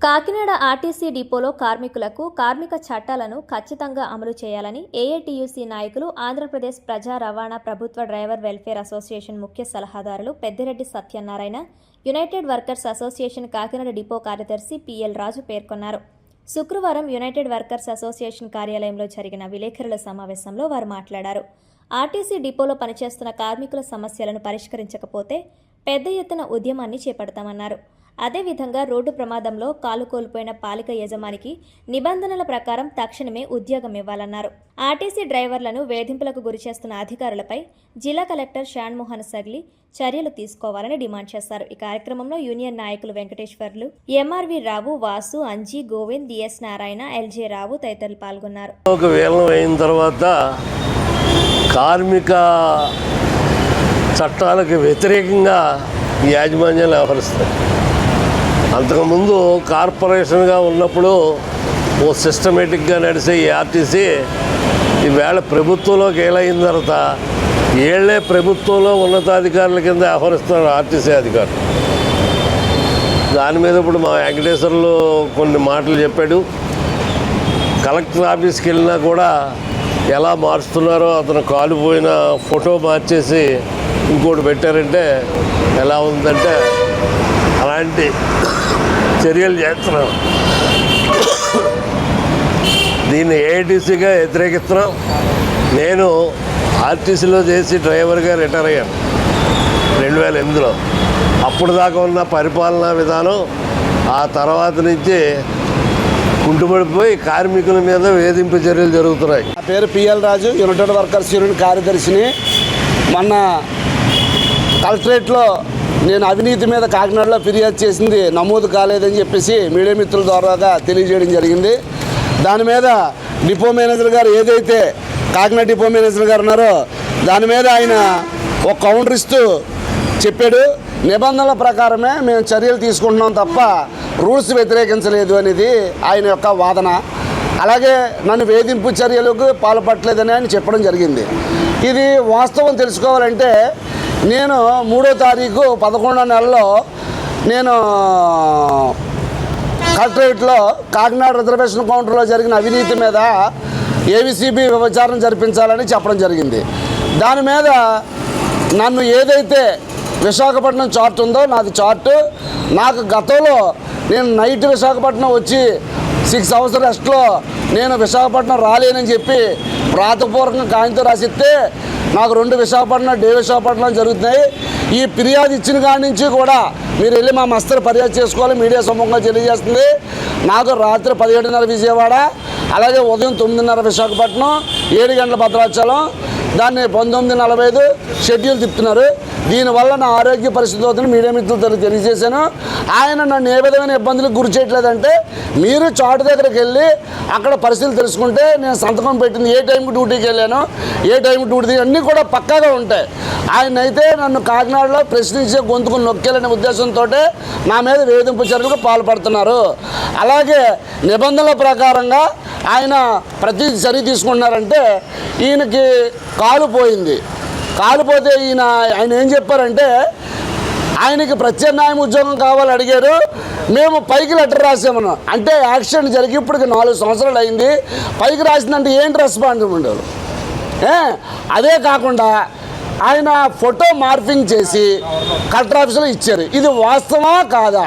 Kakinada RTC డిపోలో కార్మికులకు కార్మిక చట్టాలను ఖచ్చితంగా అమలు చేయాలని ఏఐటీయూసీ నాయకులు, ఆంధ్రప్రదేశ్ ప్రజా రవాణా ప్రభుత్వ డ్రైవర్ వెల్ఫేర్ అసోసియేషన్ ముఖ్య సలహాదారులు Peddireddy Satyanarayana, United workers association Kakinada depot కార్యదర్శి పిఎల్ రాజు పేర్కొన్నారు. శుక్రవారం యునైటెడ్ వర్కర్స్ అసోసియేషన్ కార్యాలయంలో జరిగిన విలేకరుల సమావేశంలో వారు మాట్లాడారు. ఆర్టీసీ డిపోలో పనిచేస్తున్న కార్మికుల సమస్యలను పరిష్కరించకపోతే పెద్ద ఎత్తున ఉద్యమాన్ని చేపడతామన్నారు. అదేవిధంగా రోడ్డు ప్రమాదంలో కాలు కోల్పోయిన పాలిక యజమానికి నిబంధనల ప్రకారం తక్షణమే ఉద్యోగం ఇవ్వాలన్నారు. ఆర్టీసీ డ్రైవర్లను వేధింపులకు గురిచేస్తున్న అధికారులపై జిల్లా కలెక్టర్ షాన్మోహన్ సగ్లి చర్యలు తీసుకోవాలని డిమాండ్ చేశారు. ఈ కార్యక్రమంలో యూనియన్ నాయకులు వెంకటేశ్వర్లు, ఎంఆర్వి రావు, వాసు, అంజీ, గోవింద్, డిఎస్ నారాయణ, ఎల్జే రావు తదితరులు పాల్గొన్నారు. కార్మిక చట్టాలకు వ్యతిరేకంగా యాజమాన్యాలు వ్యవహరిస్తాయి. అంతకుముందు కార్పొరేషన్గా ఉన్నప్పుడు ఓ సిస్టమేటిక్గా నడిచే ఈ ఆర్టీసీ ఈవేళ ప్రభుత్వంలోకి ఏలైన తర్వాత ఏళ్లే ప్రభుత్వంలో ఉన్నతాధికారుల కింద వ్యవహరిస్తున్నారు ఆర్టీసీ అధికారులు. దాని మీద ఇప్పుడు మా వెంకటేశ్వర్లు కొన్ని మాటలు చెప్పాడు. కలెక్టర్ ఆఫీస్కి వెళ్ళినా కూడా ఎలా మార్చుతున్నారో, అతను కాలిపోయిన ఫోటో మార్చేసి ఇంకోటి పెట్టారంటే ఎలా ఉందంటే అలాంటి చర్యలు చేస్తున్నాం. దీన్ని ఏఐటీసీగా వ్యతిరేకిస్తున్నాం. నేను ఆర్టీసీలో చేసి డ్రైవర్గా రిటైర్ అయ్యాను 2008లో. అప్పుడు దాకా ఉన్న పరిపాలనా విధానం ఆ తర్వాత నుంచి కుంటుపడిపోయి కార్మికుల మీద వేధింపు చర్యలు జరుగుతున్నాయి. నా పేరు పిఎల్ రాజు, యునైటెడ్ వర్కర్స్ యూనియన్ కార్యదర్శిని. మొన్న కలెక్టరేట్లో నేను అవినీతి మీద కాకినాడలో ఫిర్యాదు చేసింది నమోదు కాలేదని చెప్పేసి మీడియా మిత్రుల ద్వారాగా తెలియజేయడం జరిగింది. దాని మీద డిపో మేనేజర్ గారు, ఏదైతే కాకినాడ డిపో మేనేజర్ గారు ఉన్నారో దాని మీద ఆయన ఒక కౌంటర్ ఇస్తూ చెప్పాడు, నిబంధనల ప్రకారమే మేము చర్యలు తీసుకుంటున్నాం తప్ప రూల్స్ వ్యతిరేకించలేదు అనేది ఆయన యొక్క వాదన. అలాగే నన్ను వేధింపు చర్యలకు పాల్పడలేదని ఆయన చెప్పడం జరిగింది. ఇది వాస్తవం తెలుసుకోవాలంటే నేను 3వ తారీఖు 11వ నెలలో నేను కలెక్టరేట్లో కాకినాడ రిజర్వేషన్ కౌంటర్లో జరిగిన అవినీతి మీద ఏవిసిబి విచారణ జరిపించాలని చెప్పడం జరిగింది. దాని మీద నన్ను ఏదైతే విశాఖపట్నం చార్ట్ ఉందో నాది చార్టు, నాకు గతంలో నేను నైట్ విశాఖపట్నం వచ్చి 6 అవర్స్ రెస్ట్లో నేను విశాఖపట్నం రాలేనని చెప్పి వ్రాతపూర్వకంగా కాగితం రాసిస్తే నాకు 2 విశాఖపట్నం, డే విశాఖపట్నం జరుగుతున్నాయి. ఈ ఫిర్యాదు ఇచ్చిన కాడి నుంచి కూడా మీరు వెళ్ళి మా మస్తరు ఫిర్యాదు చేసుకోవాలి, మీడియా సమూహంగా తెలియజేస్తుంది. నాకు రాత్రి 17:30 విజయవాడ, అలాగే ఉదయం 9:30 విశాఖపట్నం, 7 గంటల భద్రాచలం, దాన్ని 19:45 షెడ్యూల్ తిప్పుతున్నారు. దీనివల్ల నా ఆరోగ్య పరిస్థితులను మీడియా మిత్రులతో తెలియజేశాను. ఆయన నన్ను ఏ విధమైన ఇబ్బందులకు గురి చేయట్లేదంటే, మీరు చాటు దగ్గరికి వెళ్ళి అక్కడ పరిస్థితులు తెలుసుకుంటే నేను సంతకం పెట్టింది, ఏ టైంకి డ్యూటీకి వెళ్ళాను, ఏ టైంకి డ్యూటీ అన్నీ కూడా పక్కాగా ఉంటాయి. ఆయన అయితే నన్ను కాకినాడలో ప్రశ్నించే గొంతుకు నొక్కేలనే ఉద్దేశంతో నా మీద వేధింపు చర్యలకు పాల్పడుతున్నారు. అలాగే నిబంధనల ప్రకారంగా ఆయన ప్రతి చర్య తీసుకుంటున్నారంటే, ఈయనకి కాలు పోయింది. కాలిపోతే ఆయన ఏం చెప్పారంటే, ఆయనకి ప్రత్యామ్నాయం ఉద్యోగం కావాలని అడిగారు. మేము పైకి లెటర్ రాసామను అంటే యాక్సిడెంట్ జరిగి ఇప్పటికి 4 సంవత్సరాలు అయింది. పైకి రాసిందంటే ఏంటి రెస్పాన్సిబిలిటీ? అదే కాకుండా ఆయన ఫోటో మార్ఫింగ్ చేసి కలెక్టర్ ఆఫీసులో ఇచ్చారు. ఇది వాస్తవమా కాదా?